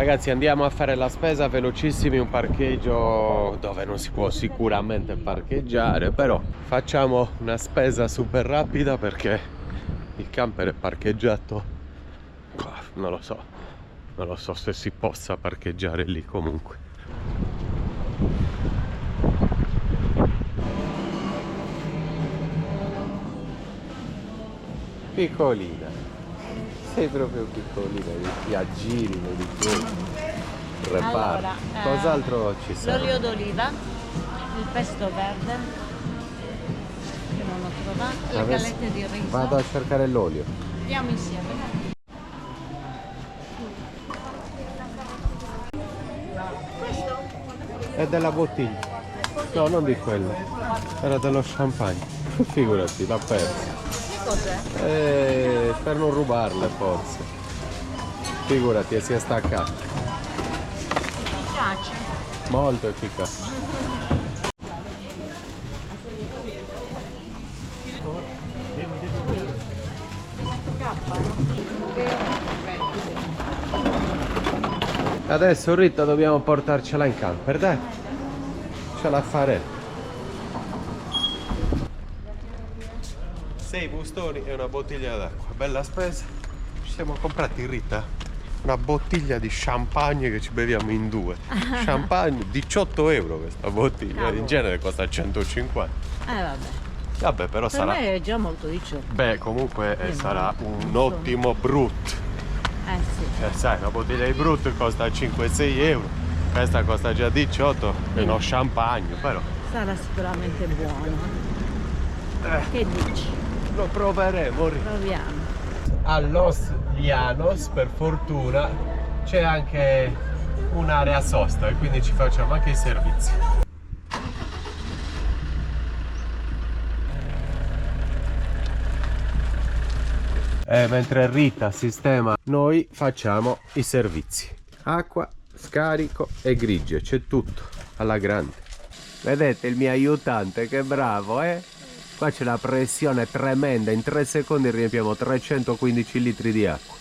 Ragazzi, andiamo a fare la spesa velocissimi, un parcheggio dove non si può sicuramente parcheggiare, però facciamo una spesa super rapida perché il camper è parcheggiato qua, non lo so se si possa parcheggiare lì comunque. Piccolina, sei proprio piccolina, ti aggiri, di più. Reparo. Allora, Cos'altro ci sarà? l'olio d'oliva, il pesto verde, che non ho trovato, le Adesso gallette di riso. vado a cercare l'olio. Andiamo insieme. Questo? È della bottiglia. No, non di quello. Era dello champagne. Figurati, l'ha persa. Che cos'è? Per non rubarle forse. Figurati, e si è staccato. Mi piace. Molto efficace. Adesso Rita dobbiamo portarcela in camper, dai. Ce la faremo. 6 bustoni e una bottiglia d'acqua. Bella spesa. Ci siamo comprati, Rita, una bottiglia di champagne che ci beviamo in due. Champagne, 18 euro questa bottiglia. Cavolo. In genere costa 150. Vabbè. Vabbè, però Per sarà... me è già molto 18. Beh, comunque sarà un Insomma. ottimo brut. Sì. Sai, una bottiglia di brut costa 5-6 euro. Questa costa già 18. È uno champagne, però. Sarà sicuramente buono. Che dici? Lo proveremo, Rita. Proviamo. A Los Llanos, per fortuna, c'è anche un'area sosta e quindi ci facciamo anche i servizi. Mentre Rita sistema, noi facciamo i servizi. Acqua, scarico e grigie, c'è tutto alla grande. Vedete il mio aiutante, che bravo, eh? Qua c'è una pressione tremenda, in 3 secondi riempiamo 315 litri di acqua.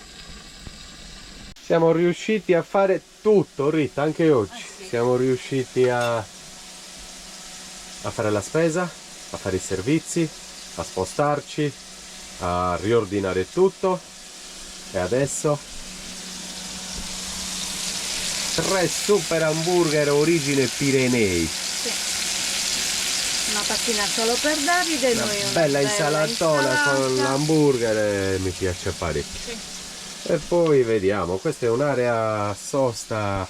Siamo riusciti a fare tutto, Rita, anche oggi. Sì. Siamo riusciti a fare la spesa, a fare i servizi, a spostarci, a riordinare tutto. E adesso 3 super hamburger origine Pirenei. Una pattina solo per Davide, Una noi una bella insalatona con l'hamburger, mi piace parecchio. Sì. E poi vediamo, questa è un'area sosta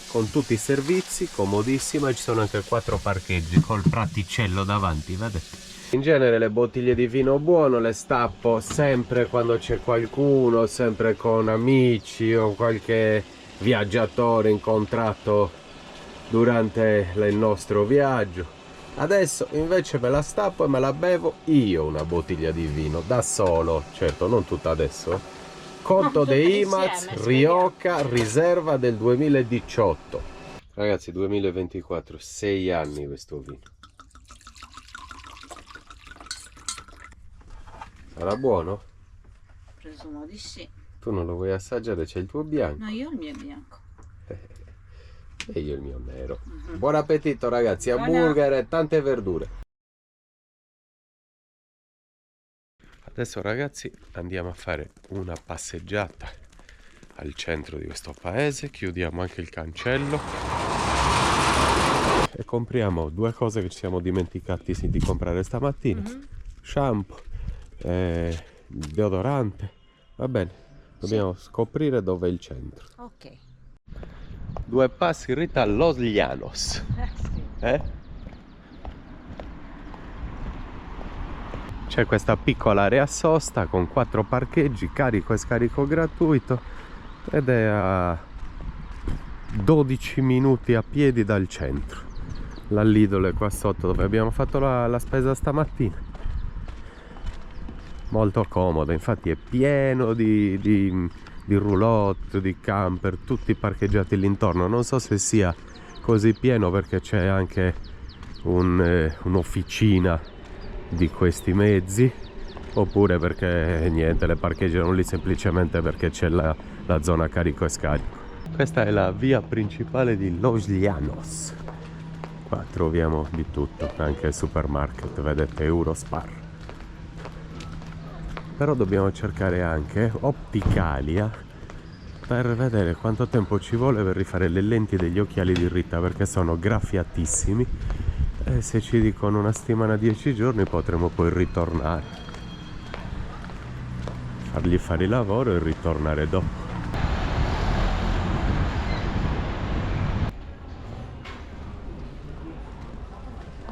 con tutti i servizi, comodissima, ci sono anche 4 parcheggi col praticello davanti, vedete? In genere le bottiglie di vino buono le stappo sempre quando c'è qualcuno, sempre con amici o qualche viaggiatore incontrato durante il nostro viaggio. Adesso invece me la stappo e me la bevo io una bottiglia di vino, da solo, certo non tutta adesso. Conto dei Imaz, Rioja, riserva del 2018. Ragazzi, 2024, 6 anni questo vino. Sarà buono? Presumo di sì. Tu non lo vuoi assaggiare, c'è il tuo bianco. No, io il mio è bianco. E io il mio nero. Buon appetito ragazzi, Buona. hamburger e tante verdure. Adesso ragazzi andiamo a fare una passeggiata al centro di questo paese, chiudiamo anche il cancello e compriamo 2 cose che ci siamo dimenticati di comprare stamattina. Shampoo, deodorante, va bene, dobbiamo scoprire dove è il centro. Ok. 2 passi, Rita, a Los Llanos. Sì. C'è questa piccola area sosta con 4 parcheggi, carico e scarico gratuito, ed è a 12 minuti a piedi dal centro. La Lidl è qua sotto dove abbiamo fatto la spesa stamattina. Molto comoda, infatti è pieno di roulotte, di camper, tutti parcheggiati lì intorno. Non so se sia così pieno perché c'è anche un'officina di questi mezzi, oppure perché niente, le parcheggiano lì semplicemente perché c'è la zona carico e scarico. Questa è la via principale di Los Llanos. Qua troviamo di tutto, anche il supermarket, vedete, Eurospar. Però dobbiamo cercare anche Opticalia per vedere quanto tempo ci vuole per rifare le lenti degli occhiali di Rita, perché sono graffiatissimi e se ci dicono una settimana, 10 giorni, potremo poi ritornare, fargli fare il lavoro e ritornare dopo.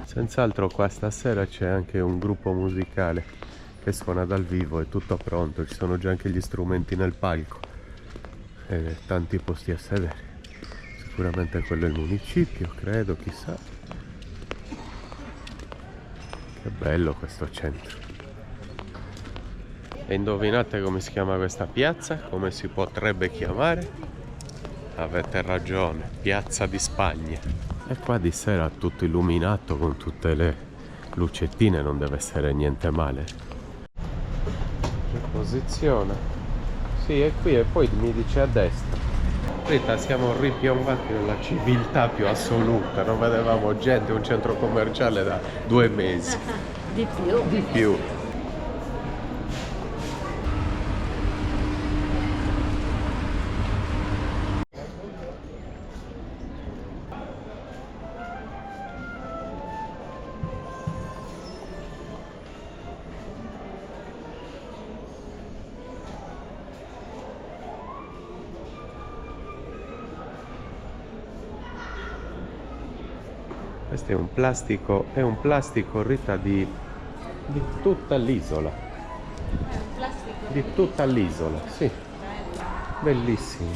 Senz'altro qua stasera c'è anche un gruppo musicale che suona dal vivo, è tutto pronto, ci sono già anche gli strumenti nel palco e tanti posti a sedere. Sicuramente quello è il municipio, credo, chissà. Che bello questo centro. E indovinate come si chiama questa piazza? Come si potrebbe chiamare? Avete ragione, Piazza di Spagna. E qua di sera tutto illuminato con tutte le lucettine, non deve essere niente male. Che posizione? Sì, è qui e poi mi dice a destra. Rita, siamo ripiombati nella civiltà più assoluta, non vedevamo gente, un centro commerciale da 2 mesi. Di più. Di più. Questo è un plastico, Rita, di tutta l'isola. È un plastico Di tutta l'isola, sì. Bellissimo.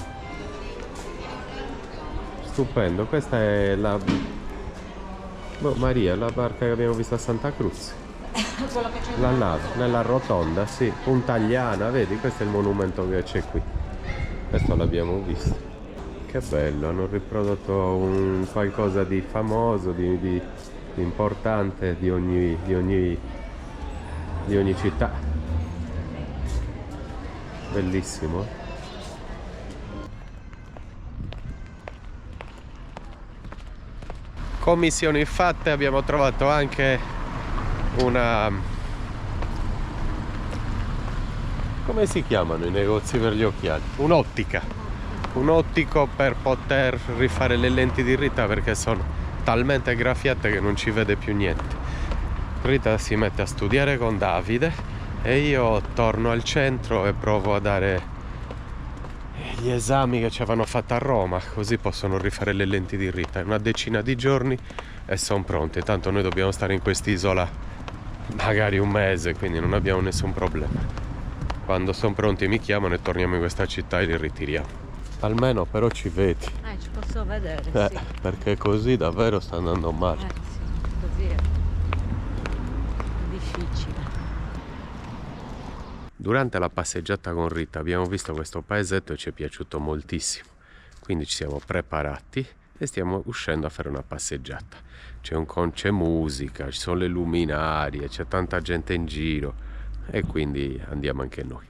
Stupendo. Questa è la... Oh, Maria, la barca che abbiamo visto a Santa Cruz. quello che c'è La nave, nella rotonda, sì. Puntagliana, vedi? Questo è il monumento che c'è qui. Questo l'abbiamo visto. Che bello, hanno riprodotto un qualcosa di famoso, di importante di ogni città. Bellissimo. Commissioni fatte, abbiamo trovato anche una... come si chiamano i negozi per gli occhiali? Un'ottica. Un ottico per poter rifare le lenti di Rita, perché sono talmente graffiate che non ci vede più niente. Rita si mette a studiare con Davide e io torno al centro e provo a dare gli esami che ci avevano fatto a Roma, così possono rifare le lenti di Rita in una decina di giorni e sono pronte. Tanto noi dobbiamo stare in quest'isola magari un mese, quindi non abbiamo nessun problema. Quando sono pronti mi chiamano e torniamo in questa città e li ritiriamo. Almeno però ci vedi. ci posso vedere, sì. Perché così davvero sta andando male. Sì, così è difficile. Durante la passeggiata con Rita abbiamo visto questo paesetto e ci è piaciuto moltissimo. Quindi ci siamo preparati e stiamo uscendo a fare una passeggiata. C'è musica, ci sono le luminarie, c'è tanta gente in giro e quindi andiamo anche noi.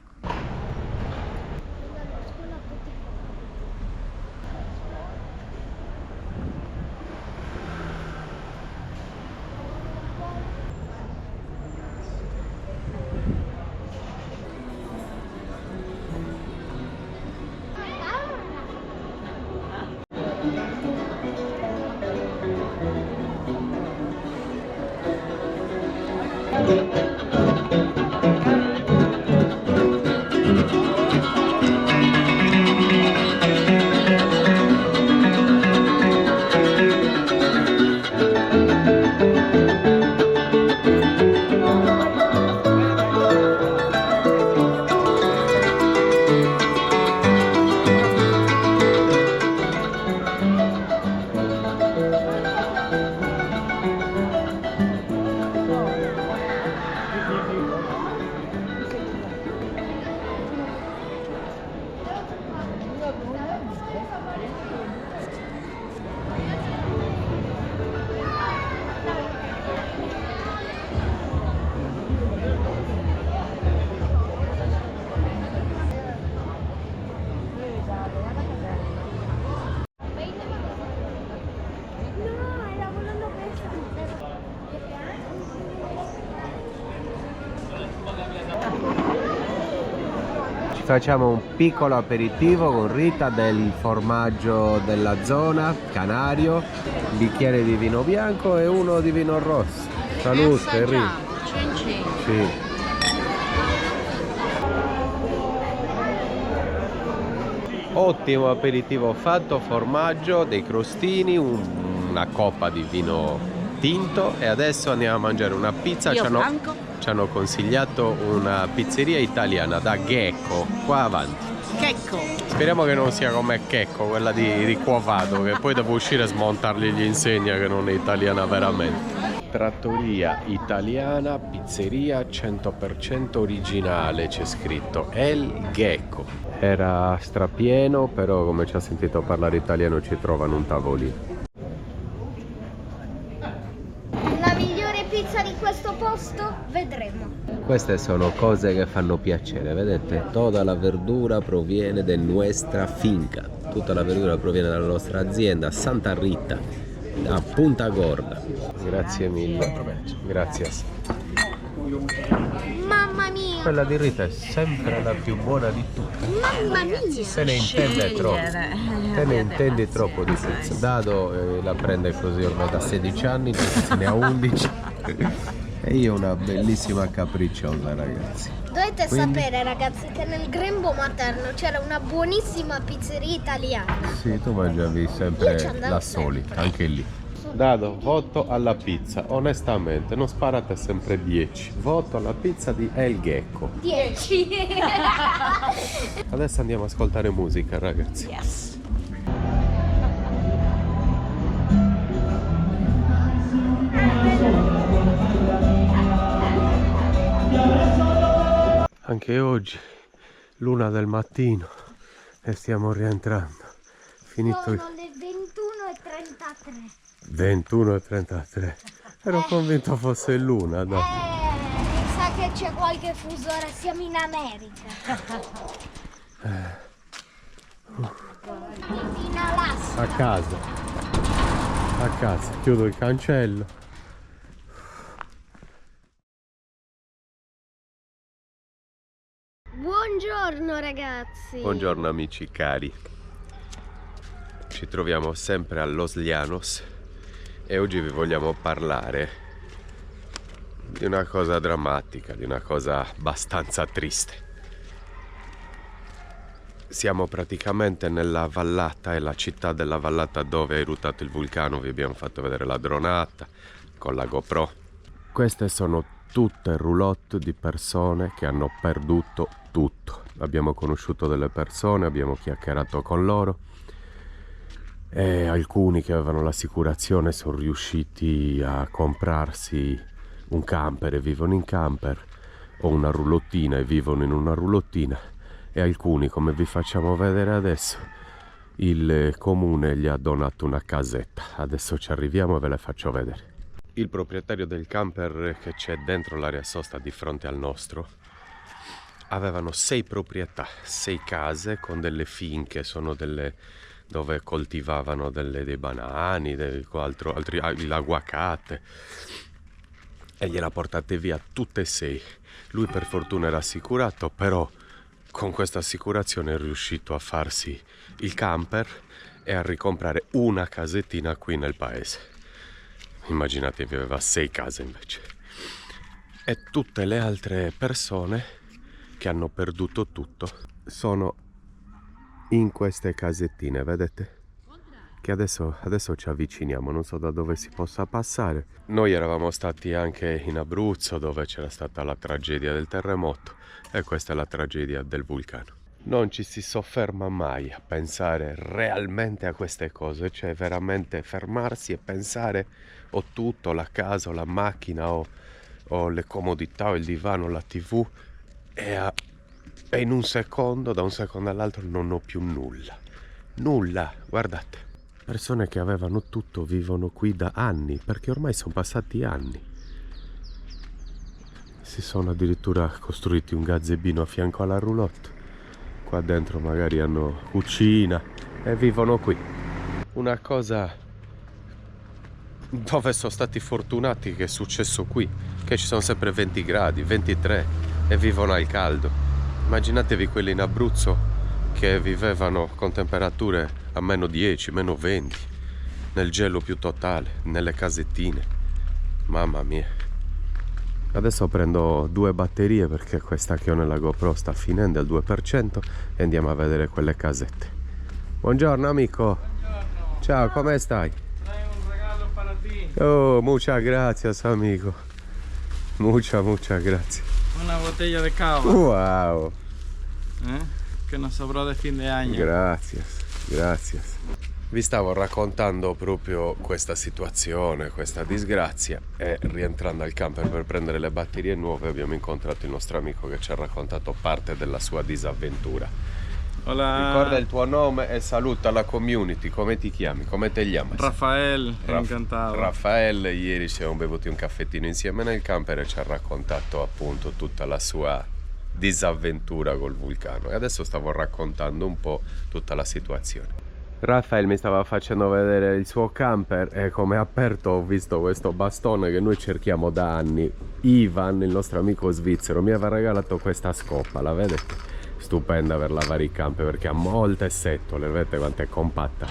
facciamo un piccolo aperitivo con Rita del formaggio della zona, canario, un bicchiere di vino bianco e uno di vino rosso. Salute Rita. Cin cin. Sì. Ottimo aperitivo fatto, formaggio, dei crostini, una coppa di vino tinto e adesso andiamo a mangiare una pizza. Ci hanno consigliato una pizzeria italiana da Gecko, qua avanti. Checco. Speriamo che non sia come Checco, quella di Quavato, che poi devo uscire e smontargli gli insegna che non è italiana veramente. Trattoria italiana, pizzeria 100% originale, c'è scritto El Gecko. Era strapieno, però come ci ha sentito parlare italiano ci trovano un tavolino. La migliore pizza di questo posto? Vedremo. Queste sono cose che fanno piacere, vedete? Tutta la verdura proviene da nostra finca. Tutta la verdura proviene dalla nostra azienda Santa Rita, da Punta Gorda. Grazie mille. Grazie. Mamma mia! Quella di Rita è sempre la più buona di tutte. Mamma mia! Se ne intende troppo. Te ne intendi troppo di pizza. Dado la prende così ormai da 16 anni, se ne ha 11. E io una bellissima capricciosa, ragazzi. Dovete Quindi? sapere, ragazzi, che nel grembo materno c'era una buonissima pizzeria italiana. Sì, tu mangiavi Io ci sempre andavo la solita, anche lì. Dado voto alla pizza, onestamente, non sparate sempre 10. Voto alla pizza di El Gecko. 10. Adesso andiamo ad ascoltare musica, ragazzi. Yes. Anche oggi, l'una del mattino, e stiamo rientrando. Finito il Sono le 21:33. 21:33. Ero convinto fosse l'una, dai. Mi sa che c'è qualche fuso ora, siamo in America. In Alaska. A casa. A casa. Chiudo il cancello. Buongiorno ragazzi. Buongiorno amici cari. Ci troviamo sempre a Los Llanos e oggi vi vogliamo parlare di una cosa drammatica, di una cosa abbastanza triste. Siamo praticamente nella vallata, è la città della vallata dove è eruttato il vulcano, vi abbiamo fatto vedere la dronata con la GoPro. Queste sono tutte roulotte di persone che hanno perduto tutto. Abbiamo conosciuto delle persone, abbiamo chiacchierato con loro e alcuni che avevano l'assicurazione sono riusciti a comprarsi un camper e vivono in camper, o una roulotina e vivono in una roulotina, e alcuni, come vi facciamo vedere adesso, il comune gli ha donato una casetta. Adesso ci arriviamo e ve la faccio vedere. Il proprietario del camper che c'è dentro l'area sosta di fronte al nostro avevano 6 proprietà, 6 case con delle finche, sono delle dove coltivavano dei banani, l'aguacate, e gliela portate via tutte e 6. Lui per fortuna era assicurato, però con questa assicurazione è riuscito a farsi il camper e a ricomprare una casettina qui nel paese. Immaginatevi, aveva 6 case invece. E tutte le altre persone che hanno perduto tutto sono in queste casettine, vedete? Che adesso ci avviciniamo, non so da dove si possa passare. Noi eravamo stati anche in Abruzzo, dove c'era stata la tragedia del terremoto, e questa è la tragedia del vulcano. Non ci si sofferma mai a pensare realmente a queste cose, cioè veramente fermarsi e pensare ho tutto, la casa, o la macchina, o le comodità, o il divano, la TV, e in un secondo, da un secondo all'altro, non ho più nulla. Nulla, guardate. Persone che avevano tutto vivono qui da anni, perché ormai sono passati anni. Si sono addirittura costruiti un gazebino a fianco alla roulotte. Qua dentro magari hanno cucina e vivono qui. Una cosa dove sono stati fortunati che è successo qui, che ci sono sempre 20 gradi, 23 e vivono al caldo. Immaginatevi quelli in Abruzzo che vivevano con temperature a meno 10, meno 20, nel gelo più totale, nelle casettine. Mamma mia. Adesso prendo 2 batterie perché questa che ho nella GoPro sta finendo al 2% e andiamo a vedere quelle casette. Buongiorno amico. Buongiorno. Ciao, come stai? Trae un regalo para ti. Oh, muchas gracias amico. Muchas gracias. Una botella de cava. Wow. Que nos sobró de fin de año. Gracias. Vi stavo raccontando proprio questa situazione, questa disgrazia, e rientrando al camper per prendere le batterie nuove abbiamo incontrato il nostro amico che ci ha raccontato parte della sua disavventura. Hola. Ricorda il tuo nome e saluta la community. Come ti chiami? Come te chiami? Rafael, encantado. Raffaele, ieri ci siamo bevuti un caffettino insieme nel camper e ci ha raccontato appunto tutta la sua disavventura col vulcano, e adesso stavo raccontando un po' tutta la situazione. Raffaele mi stava facendo vedere il suo camper e come aperto ho visto questo bastone che noi cerchiamo da anni. Ivan, il nostro amico svizzero, mi aveva regalato questa scoppa, la vedete? Stupenda per lavare i camper perché ha molte setole, vedete quanto è compatta.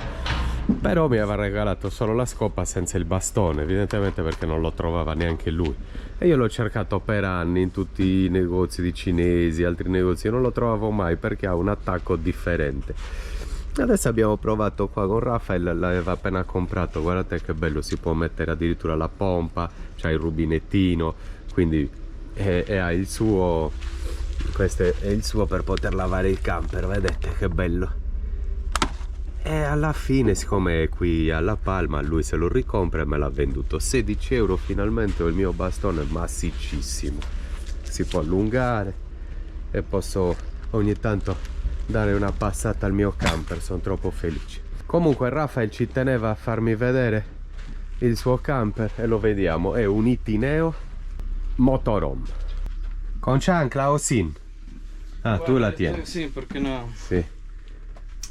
Però mi aveva regalato solo la scoppa senza il bastone, evidentemente perché non lo trovava neanche lui. E io l'ho cercato per anni in tutti i negozi di cinesi, altri negozi, e non lo trovavo mai perché ha un attacco differente. Adesso abbiamo provato qua con Rafael, l'aveva appena comprato, guardate che bello, si può mettere addirittura la pompa, c'ha il rubinettino, quindi ha il suo, questo è il suo per poter lavare il camper, vedete che bello. E alla fine, siccome è qui alla Palma, lui se lo ricompra e me l'ha venduto 16 euro. Finalmente ho il mio bastone massiccissimo, si può allungare e posso ogni tanto dare una passata al mio camper, sono troppo felice. Comunque Rafael ci teneva a farmi vedere il suo camper e lo vediamo, è un Itineo motorhome con ciancla o sin? Ah, tu la tieni? Sì, perché no? Sì.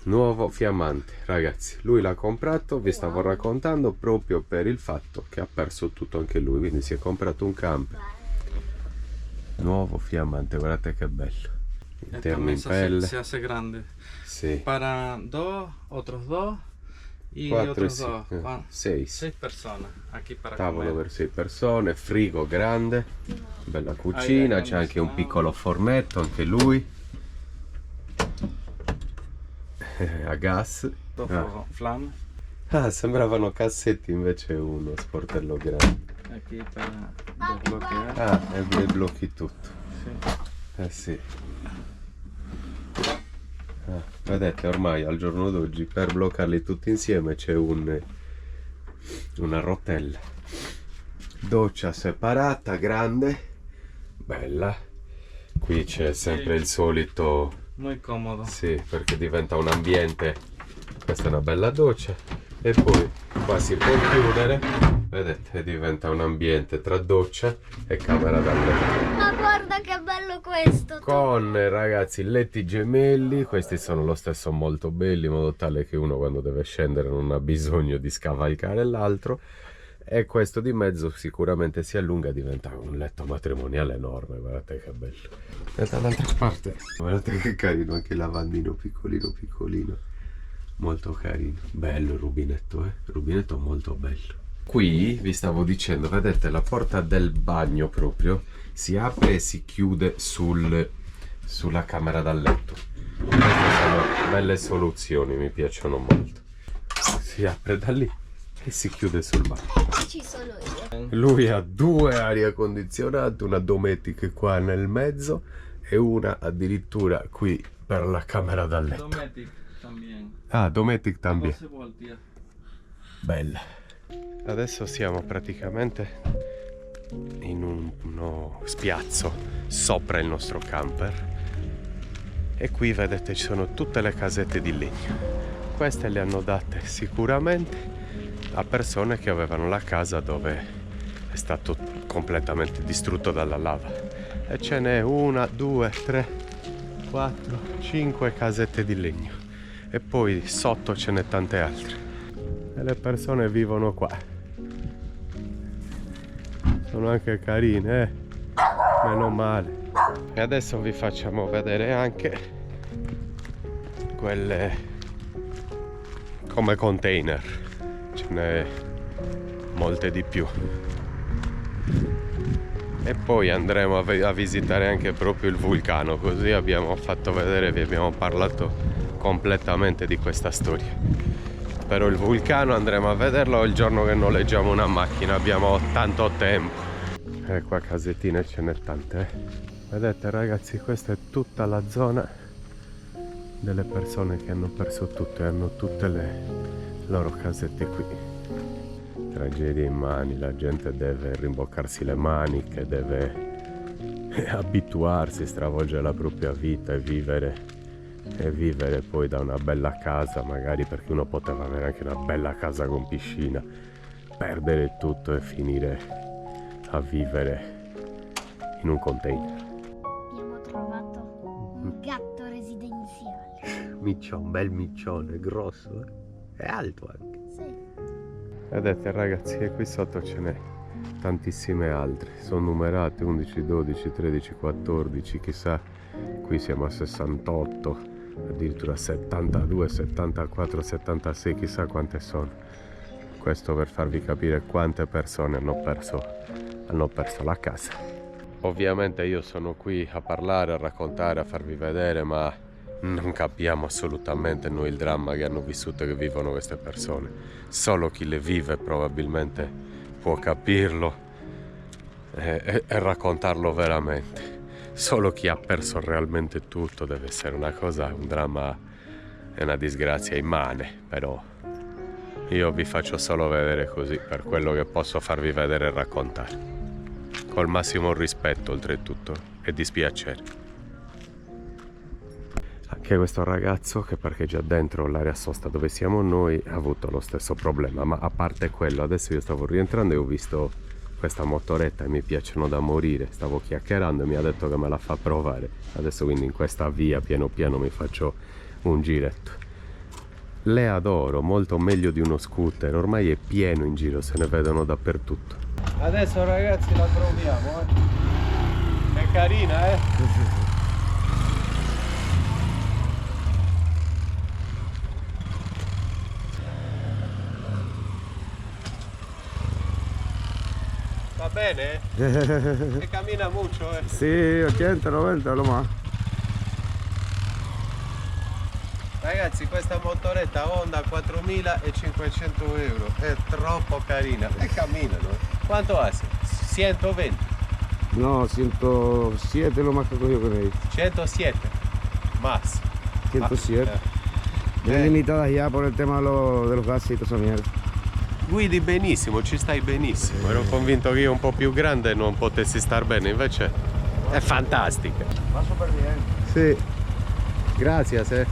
Nuovo fiammante, ragazzi, lui l'ha comprato, vi stavo raccontando, proprio per il fatto che ha perso tutto anche lui, quindi si è comprato un camper nuovo fiammante, guardate che bello, interno in pelle, se hace grande. sì. Para dos, otros dos y 4 otros dos. 6 6 personas aquí para tavolo comer. per 6 persone, frigo grande, bella cucina, c'è anche un piccolo fornetto anche lui a gas. Flam. Ah, sembravano cassetti, invece è uno sportello grande. Aquí para desbloquear. Ah, e blocchi tutto. Sì. Sì. Ah, vedete, ormai al giorno d'oggi per bloccarli tutti insieme c'è una rotella. Doccia separata, grande, bella. Qui c'è sempre il solito. Muy cómodo. Sì, perché diventa un ambiente. Questa è una bella doccia. E poi qua si può chiudere, vedete, diventa un ambiente tra doccia e camera da letto. Ma guarda che bello questo! Con, ragazzi, letti gemelli, questi sono lo stesso molto belli, in modo tale che uno quando deve scendere non ha bisogno di scavalcare l'altro. E questo di mezzo sicuramente si allunga, diventa un letto matrimoniale enorme, guardate che bello. E dall'altra parte, guardate che carino, anche il lavandino piccolino piccolino, molto carino, bello il rubinetto, rubinetto molto bello. Qui vi stavo dicendo, vedete la porta del bagno proprio si apre e si chiude sulla camera da letto. Queste sono belle soluzioni, mi piacciono molto. Si apre da lì e si chiude sul bagno. Ci sono io. Lui ha 2 arie condizionate, una Dometic qua nel mezzo e una addirittura qui per la camera da letto. Dometic también. Ah, Dometic también. 12 volti. Bella. Adesso siamo praticamente in uno spiazzo sopra il nostro camper e qui vedete ci sono tutte le casette di legno. Queste le hanno date sicuramente a persone che avevano la casa dove è stato completamente distrutto dalla lava, e ce n'è 1, 2, 3, 4, 5 casette di legno e poi sotto ce n'è tante altre e le persone vivono qua. Sono anche carine, meno male. E adesso vi facciamo vedere anche quelle come container, ce n'è molte di più. E poi andremo a visitare anche proprio il vulcano, così abbiamo fatto vedere, vi abbiamo parlato completamente di questa storia. Però il vulcano andremo a vederlo il giorno che noleggiamo una macchina, abbiamo tanto tempo. E qua casettine ce n'è tante. Vedete ragazzi, questa è tutta la zona delle persone che hanno perso tutto e hanno tutte le loro casette qui. Tragedia in mani, la gente deve rimboccarsi le maniche, deve abituarsi, stravolgere la propria vita e vivere poi da una bella casa, magari, perché uno poteva avere anche una bella casa con piscina, perdere tutto e finire a vivere in un container. Abbiamo trovato un gatto residenziale. Un bel miccione, grosso, è alto anche. Sì. Vedete ragazzi che qui sotto ce n'è tantissime altre, sono numerate 11, 12, 13, 14, chissà, qui siamo a 68, addirittura 72, 74, 76, chissà quante sono. Questo per farvi capire quante persone hanno perso la casa. Ovviamente io sono qui a parlare, a raccontare, a farvi vedere, ma non capiamo assolutamente noi il dramma che hanno vissuto e che vivono queste persone. Solo chi le vive probabilmente può capirlo e raccontarlo veramente. Solo chi ha perso realmente tutto deve essere una cosa, un dramma e una disgrazia immane. Però io vi faccio solo vedere così, per quello che posso farvi vedere e raccontare, col massimo rispetto oltretutto e dispiacere. Anche questo ragazzo che parcheggia dentro l'area sosta dove siamo noi ha avuto lo stesso problema, ma a parte quello, adesso io stavo rientrando e ho visto questa motoretta e mi piacciono da morire, stavo chiacchierando e mi ha detto che me la fa provare, adesso quindi in questa via piano piano mi faccio un giretto. Le adoro, molto meglio di uno scooter, ormai è pieno in giro, se ne vedono dappertutto. Adesso ragazzi la proviamo, è carina, Va bene? E cammina mucho, Sí, 80, 90 lo más. Ragazzi, questa motoretta Honda 4.500 euro, è troppo carina e camminano. Quanto hace? 120? No, 107 lo más que cogió con ellos. 107? Más. 107. Bien limitadas ya por el tema de los gases y toda esa mierda. Guidi benissimo, ci stai benissimo. Ero convinto che io un po' più grande non potessi star bene, invece è fantastica. Va súper bien. Sì. Grazie.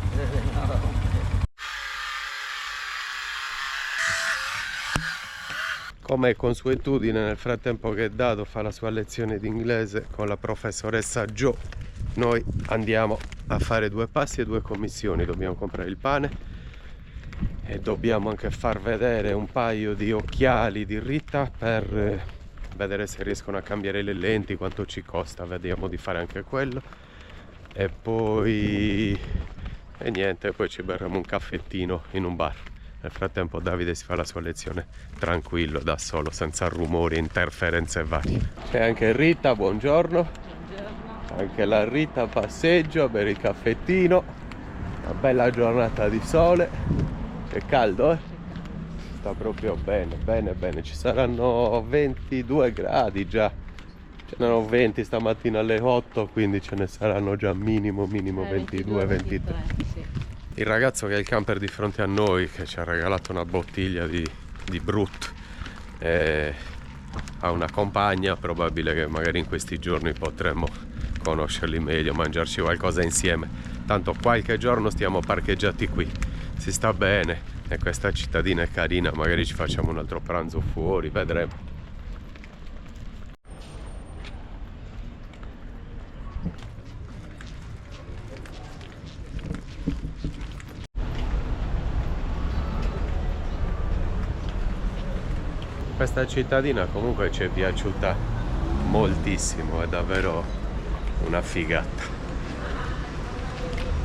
Come consuetudine, nel frattempo che Dado fa la sua lezione di inglese con la professoressa Jo, noi andiamo a fare 2 passi e 2 commissioni. Dobbiamo comprare il pane e dobbiamo anche far vedere un paio di occhiali di Rita per vedere se riescono a cambiare le lenti, quanto ci costa, vediamo di fare anche quello. E poi niente, poi ci berremo un caffettino in un bar. Nel frattempo Davide si fa la sua lezione tranquillo, da solo, senza rumori, interferenze varie. C'è anche Rita, buongiorno. Buongiorno. Anche la Rita passeggio a bere il caffettino. Una bella giornata di sole. È caldo, Sta proprio bene. Ci saranno 22 gradi già. Ce n'erano 20 stamattina alle 8, quindi ce ne saranno già minimo 22, 23. Sì. Il ragazzo che è il camper di fronte a noi, che ci ha regalato una bottiglia di Brut, ha una compagna, probabile che magari in questi giorni potremmo conoscerli meglio, mangiarci qualcosa insieme. Tanto qualche giorno stiamo parcheggiati qui, si sta bene e questa cittadina è carina, magari ci facciamo un altro pranzo fuori, vedremo. Questa cittadina comunque ci è piaciuta moltissimo, è davvero una figata.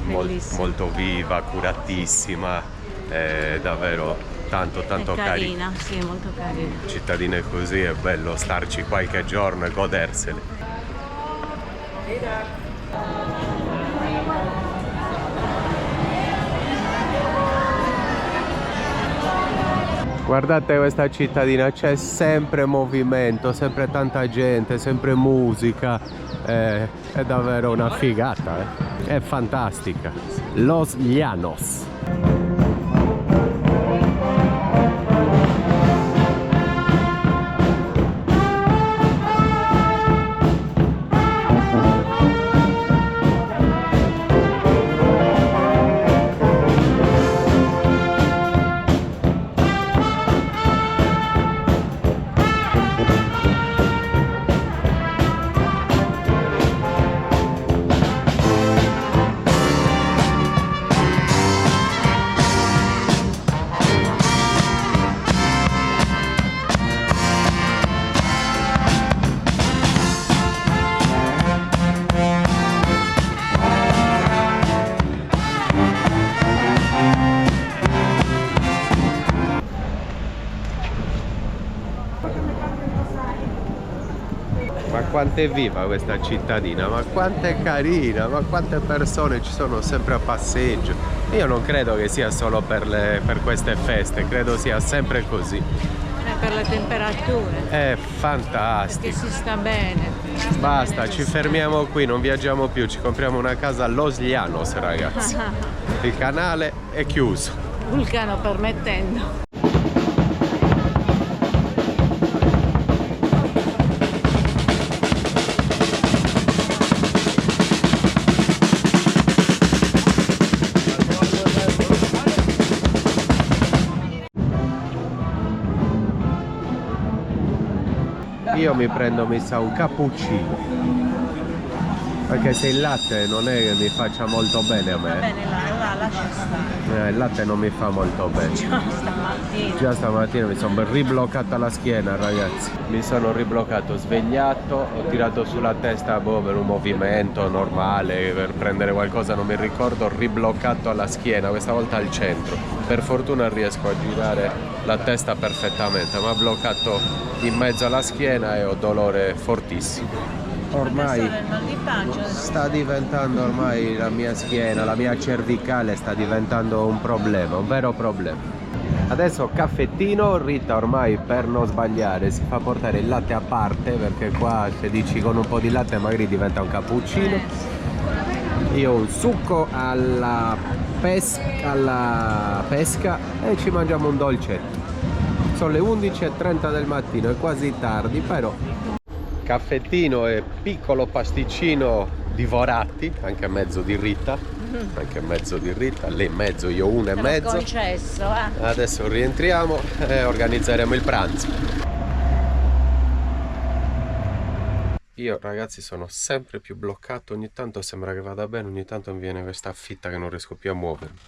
Bellissima. Molto viva, curatissima, davvero tanto È carina. carina, sì, molto carina. Cittadine così è bello starci qualche giorno e goderseli. Guardate questa cittadina, c'è sempre movimento, sempre tanta gente, sempre musica, è davvero una figata, è fantastica. Los Llanos. Ma quanto è viva questa cittadina, ma quanto è carina, ma quante persone ci sono sempre a passeggio. Io non credo che sia solo per queste feste, credo sia sempre così. È per le temperature, È che fantastico. si sta bene. Basta, ci fermiamo qui, non viaggiamo più, ci compriamo una casa a Los Llanos, ragazzi. Il canale è chiuso. Vulcano permettendo. Io mi prendo, mi sa, un cappuccino, perché se il latte non è che mi faccia molto bene a Va me. bene, là, lascia stare. Il latte non mi fa molto bene. Già stamattina. Già stamattina mi sono ribloccata la schiena, ragazzi. Mi sono ribloccato, svegliato, ho tirato sulla testa per un movimento normale, per prendere qualcosa, non mi ricordo, ho ribloccato alla schiena, questa volta al centro. Per fortuna riesco a girare la testa perfettamente, ma ha bloccato in mezzo alla schiena e ho dolore fortissimo. Ormai Adesso il mal di pancia. sta diventando, ormai la mia schiena, la mia cervicale sta diventando un problema, un vero problema. Adesso caffettino, Rita ormai per non sbagliare si fa portare il latte a parte, perché qua se dici con un po' di latte magari diventa un cappuccino. Io un succo alla pesca e ci mangiamo un dolcetto. Sono le 11:30 del mattino, è quasi tardi, però caffettino e piccolo pasticcino divorati, anche mezzo di Rita, lei mezzo, io uno e Te l'ho mezzo. concesso, Adesso rientriamo e organizzeremo il pranzo. Io, ragazzi, sono sempre più bloccato, ogni tanto sembra che vada bene, ogni tanto mi viene questa fitta che non riesco più a muovermi.